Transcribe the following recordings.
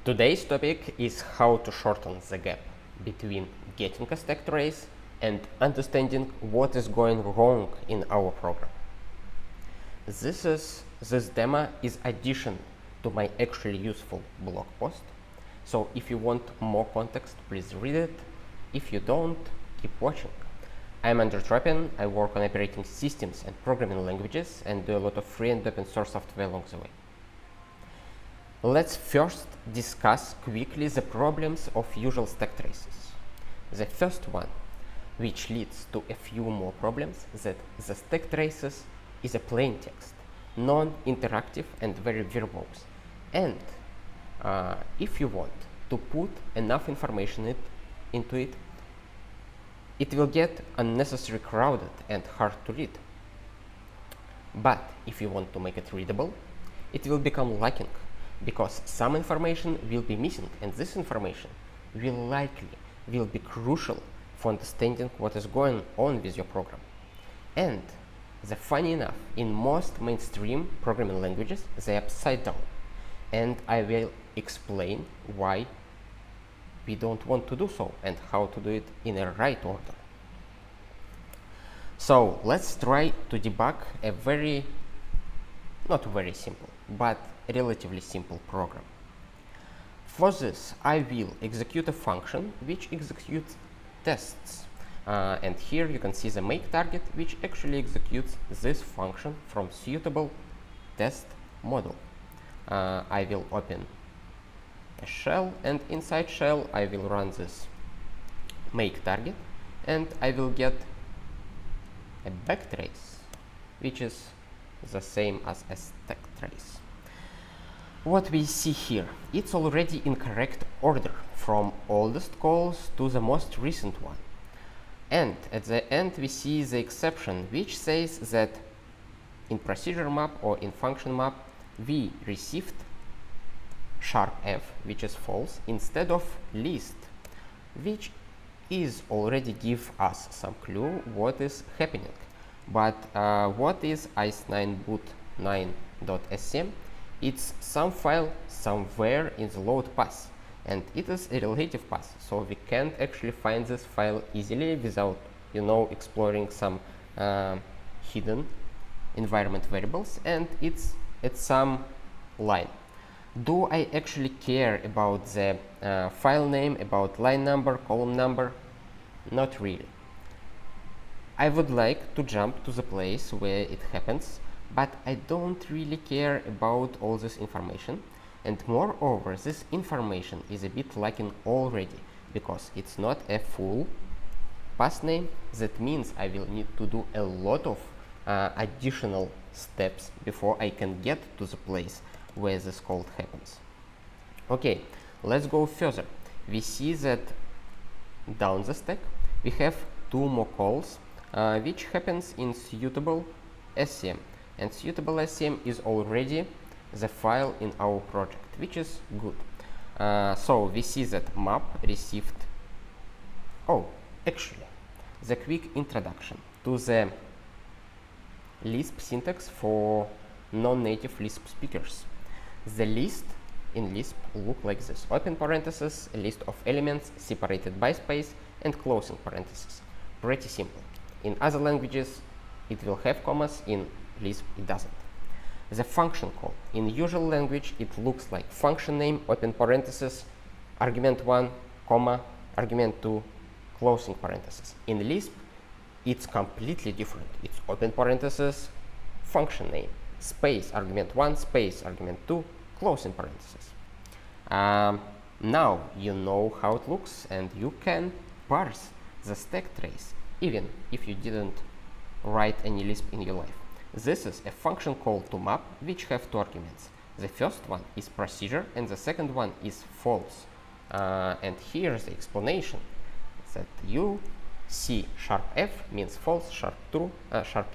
Today's topic is how to shorten the gap between getting a stack trace and understanding what is going wrong in our program. This demo is addition to my actually useful blog post. So if you want more context, please read it. If you don't, keep watching. I'm under Tropin. I work on operating systems and programming languages and do a lot of free and open source software along the way. Let's first discuss quickly the problems of usual stack traces. The first one, which leads to a few more problems, that the stack traces is a plain text, non-interactive and very verbose. And if you want to put enough information into it, it will get unnecessarily crowded and hard to read. But if you want to make it readable, it will become lacking, because some information will be missing, and this information will be crucial for understanding what is going on with your program. And funny enough, in most mainstream programming languages, they are upside down. And I will explain why we don't want to do so and how to do it in a right order. So let's try to debug a not very simple, but relatively simple program. For this, I will execute a function which executes tests. And here you can see the make target, which actually executes this function from suitable test model. I will open a shell, and inside shell I will run this make target, and I will get a backtrace, which is the same as a stack trace. What we see here, it's already in correct order from oldest calls to the most recent one. And at the end we see the exception, which says that in procedure map or in function map we received #f, which is false, instead of list, which is already give us some clue what is happening. But what is ice9boot9.scm? It's some file somewhere in the load path, and it is a relative path, so we can't actually find this file easily without, exploring some hidden environment variables, and it's at some line. Do I actually care about the file name, about line number, column number? Not really. I would like to jump to the place where it happens, but I don't really care about all this information. And moreover, this information is a bit lacking already, because it's not a full path name. That means I will need to do a lot of additional steps before I can get to the place where this call happens. Okay, let's go further. We see that down the stack we have two more calls, which happens in suitable SCM, and suitable SCM is already the file in our project, which is good. So we see that map received, the quick introduction to the Lisp syntax for non-native Lisp speakers. The list in Lisp look like this: open parentheses, a list of elements separated by space, and closing parentheses. Pretty simple. In other languages it will have commas, in Lisp it doesn't. The function call, in usual language it looks like function name, open parentheses, argument 1, comma, argument 2, closing parentheses. In Lisp it's completely different. It's open parentheses, function name, space, argument 1, space, argument 2, closing parentheses. Now you know how it looks, and you can parse the stack trace even if you didn't write any Lisp in your life. This is a function call to map, which have two arguments. The first one is procedure and the second one is false. And here's the explanation, that you see #f means false,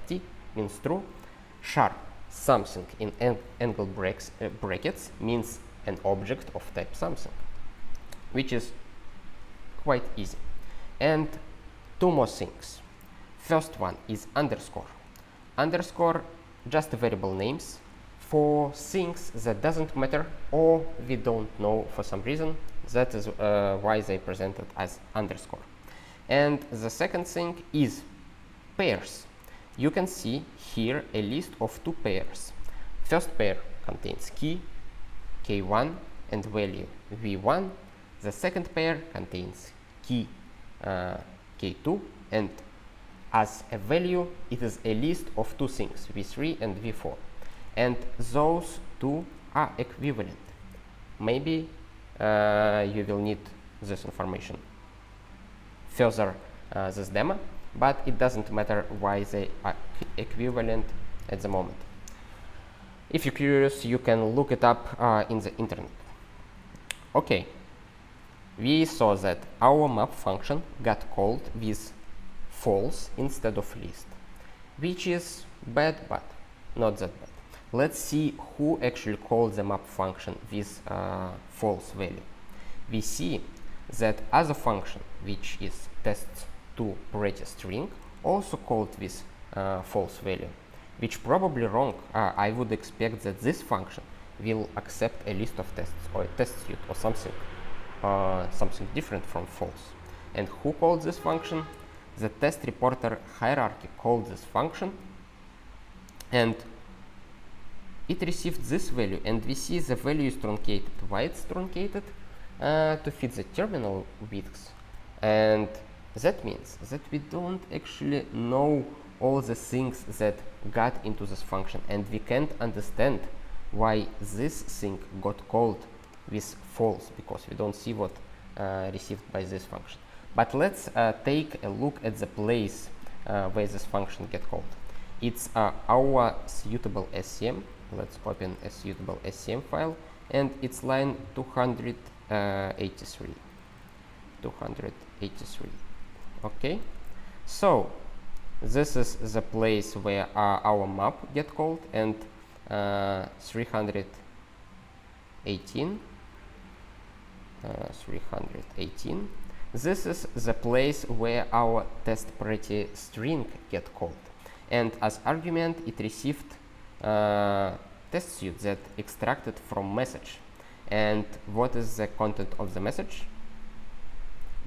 #t means true, something in angle brackets means an object of type something, which is quite easy. And two more things. First one is underscore. Underscore, just variable names. for things that doesn't matter or we don't know for some reason. That is why they presented as underscore. And the second thing is pairs. You can see here a list of two pairs. First pair contains key k1 and value v1. The second pair contains key k2, and as a value it is a list of two things, v3 and v4, and those two are equivalent. Maybe you will need this information further this demo, but it doesn't matter why they are equivalent at the moment. If you're curious, you can look it up in the internet. Okay, we saw that our map function got called with false instead of list, which is bad, but not that bad. Let's see who actually called the map function with false value. We see that other function, which is test2pretty string, also called with false value, which probably wrong. I would expect that this function will accept a list of tests or a test suite or something different from false. And who called this function? The test reporter hierarchy called this function, and it received this value, and we see the value is truncated. Why it's truncated? To fit the terminal widths, and that means that we don't actually know all the things that got into this function, and we can't understand why this thing got called with false, because we don't see what received by this function. But let's take a look at the place where this function get called. It's our suitable SCM. Let's open a suitable SCM file, and it's line 283. Okay, so this is the place where our map get called, and 318. This is the place where our test-pretty string get called, and as argument it received test suite that extracted from message. And what is the content of the message?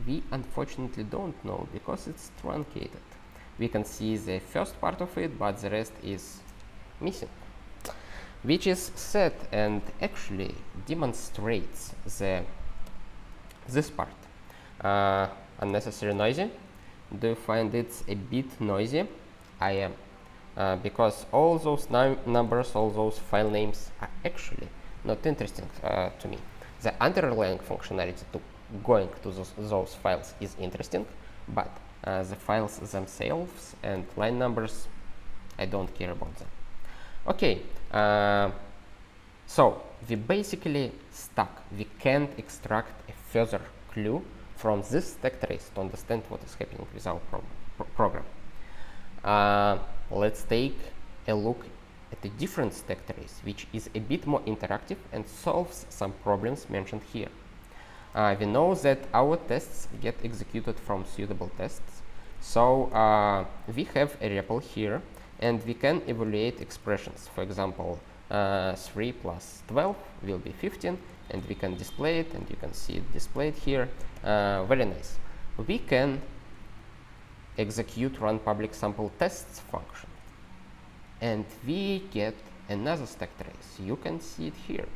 We unfortunately don't know, because it's truncated. We can see the first part of it, but the rest is missing, which is sad and actually demonstrates this part. Unnecessary noisy. Do you find it a bit noisy? I am, because all those numbers, all those file names are actually not interesting to me. The underlying functionality to going to those files is interesting, but the files themselves and line numbers, I don't care about them. Okay, so we basically stuck. We can't extract a further clue from this stack trace to understand what is happening with our program. Let's take a look at a different stack trace, which is a bit more interactive and solves some problems mentioned here. We know that our tests get executed from suitable tests, so we have a REPL here, and we can evaluate expressions. For example, 3 plus 12 will be 15, and we can display it, and you can see it displayed here. Very nice. We can execute run public sample tests function, and we get another stack trace. You can see it here.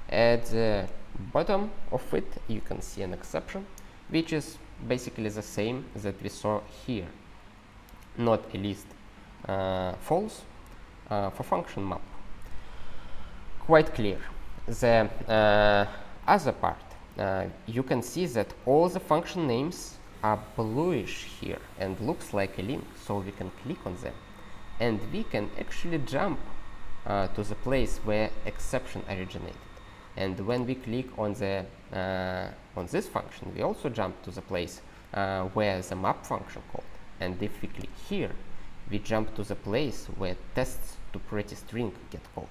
At the bottom of it, you can see an exception, which is basically the same that we saw here. Not a list, false for function map. Quite clear. The other part, you can see that all the function names are bluish here and looks like a link, so we can click on them, and we can actually jump to the place where exception originated. And when we click on the on this function, we also jump to the place where the map function called. And if we click here, we jump to the place where tests to pretty string get called.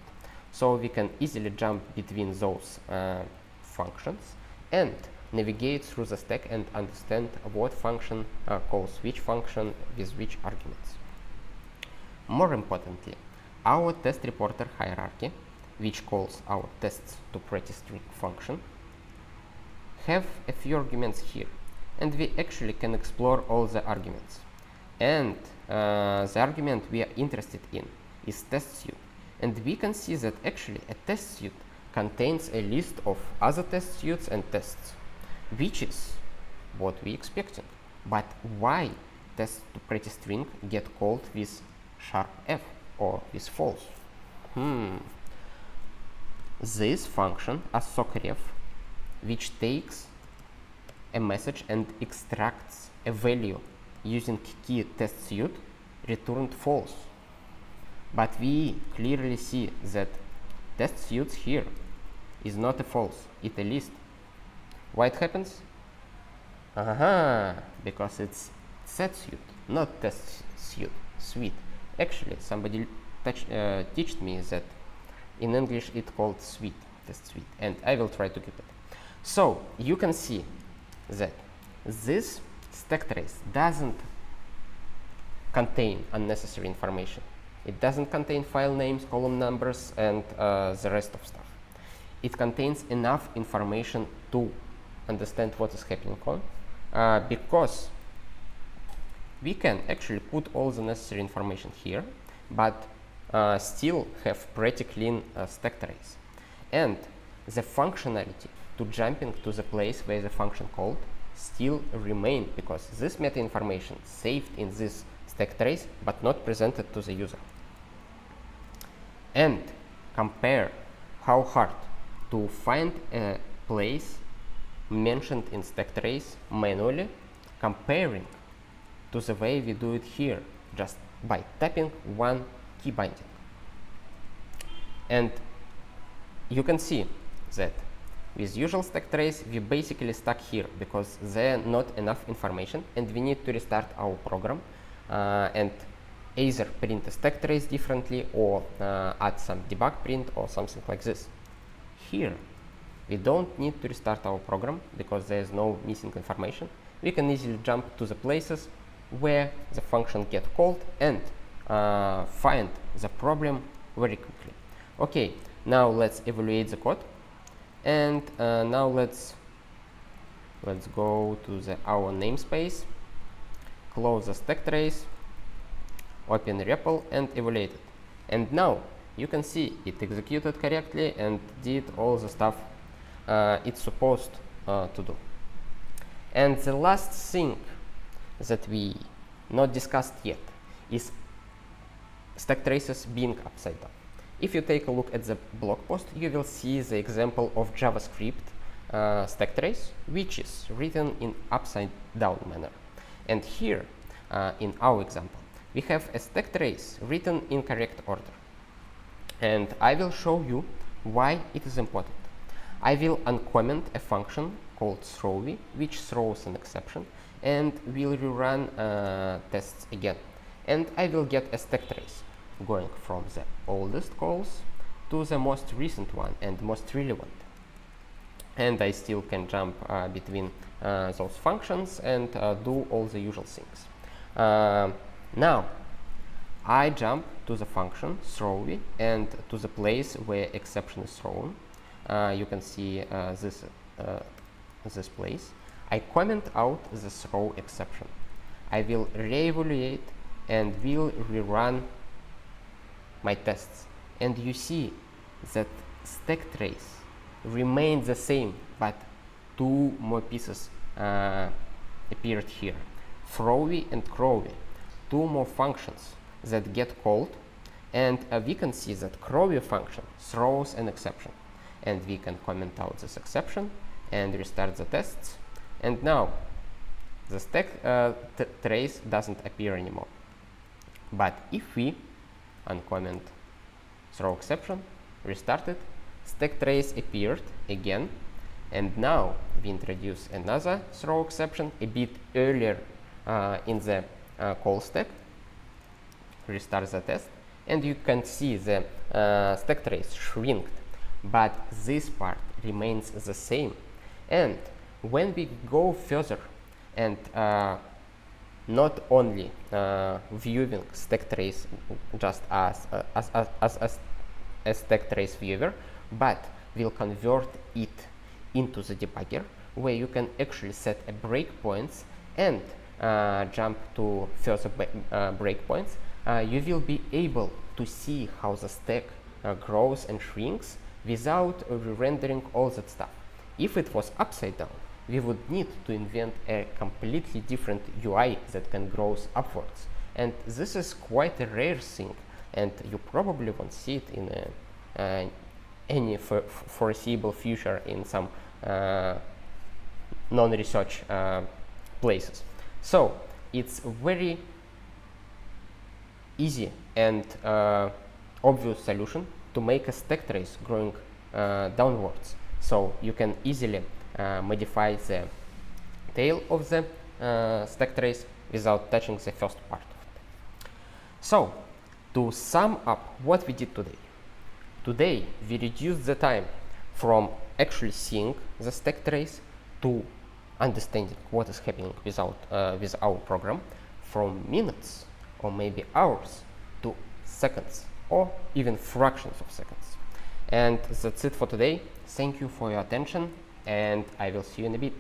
So we can easily jump between those functions and navigate through the stack and understand what function calls which function with which arguments. More importantly, our test reporter hierarchy which calls our tests to pretty string function, have a few arguments here, and we actually can explore all the arguments. And the argument we are interested in is test suite, and we can see that actually a test suite contains a list of other test suites and tests, which is what we expecting. But why test to pretty string get called with #f or with false? This function assocref, which takes a message and extracts a value using key test suite, returned false. But we clearly see that test suite here is not a false, it's a list. Why it happens? Because it's set suite, not test suite. Actually, somebody taught me that in English it's called suite, test suite, and I will try to keep it. So you can see that this stack trace doesn't contain unnecessary information. It doesn't contain file names, column numbers, and the rest of stuff. It contains enough information to understand what is happening on, because we can actually put all the necessary information here, but still have pretty clean stack trace. And the functionality to jumping to the place where the function called still remain, because this meta information saved in this stack trace but not presented to the user. And compare how hard to find a place mentioned in stack trace manually, comparing to the way we do it here, just by tapping one key binding. And you can see that with usual stack trace, we basically stuck here because there not enough information, and we need to restart our program and either print a stack trace differently or add some debug print or something like this. Here, we don't need to restart our program because there is no missing information. We can easily jump to the places where the function get called and find the problem very quickly. Okay, now let's evaluate the code. And now let's go to our namespace, close the stack trace, open REPL and evaluate it. And now you can see it executed correctly and did all the stuff it's supposed to do. And the last thing that we not discussed yet is stack traces being upside down. If you take a look at the blog post, you will see the example of JavaScript stack trace, which is written in upside down manner. And here, in our example, we have a stack trace written in correct order. And I will show you why it is important. I will uncomment a function called throwy, which throws an exception, and will rerun tests again. And I will get a stack trace going from the oldest calls to the most recent one and most relevant. And I still can jump between those functions and do all the usual things. Now, I jump to the function throwy and to the place where exception is thrown. You can see this place. I comment out the throw exception. I will reevaluate and will rerun my tests, and you see that stack trace remained the same, but two more pieces appeared here, throwy and crowy, two more functions that get called, and we can see that crowy function throws an exception, and we can comment out this exception and restart the tests, and now the stack trace doesn't appear anymore. But if we uncomment throw exception, restart it, stack trace appeared again, and now we introduce another throw exception a bit earlier in the call stack, restart the test, and you can see the stack trace shrinked, but this part remains the same. And when we go further and not only viewing stack trace just as a stack trace viewer, but we'll convert it into the debugger, where you can actually set a breakpoints and jump to further breakpoints. You will be able to see how the stack grows and shrinks without re-rendering all that stuff. If it was upside down, we would need to invent a completely different UI that can grow upwards. And this is quite a rare thing, and you probably won't see it in any foreseeable future in some non-research places. So it's very easy and obvious solution to make a stack trace growing downwards. So you can easily modify the tail of the stack trace without touching the first part of it. So to sum up what we did today. Today we reduced the time from actually seeing the stack trace to understanding what is happening with our program, from minutes or maybe hours to seconds or even fractions of seconds. And that's it for today. Thank you for your attention, and I will see you in a bit.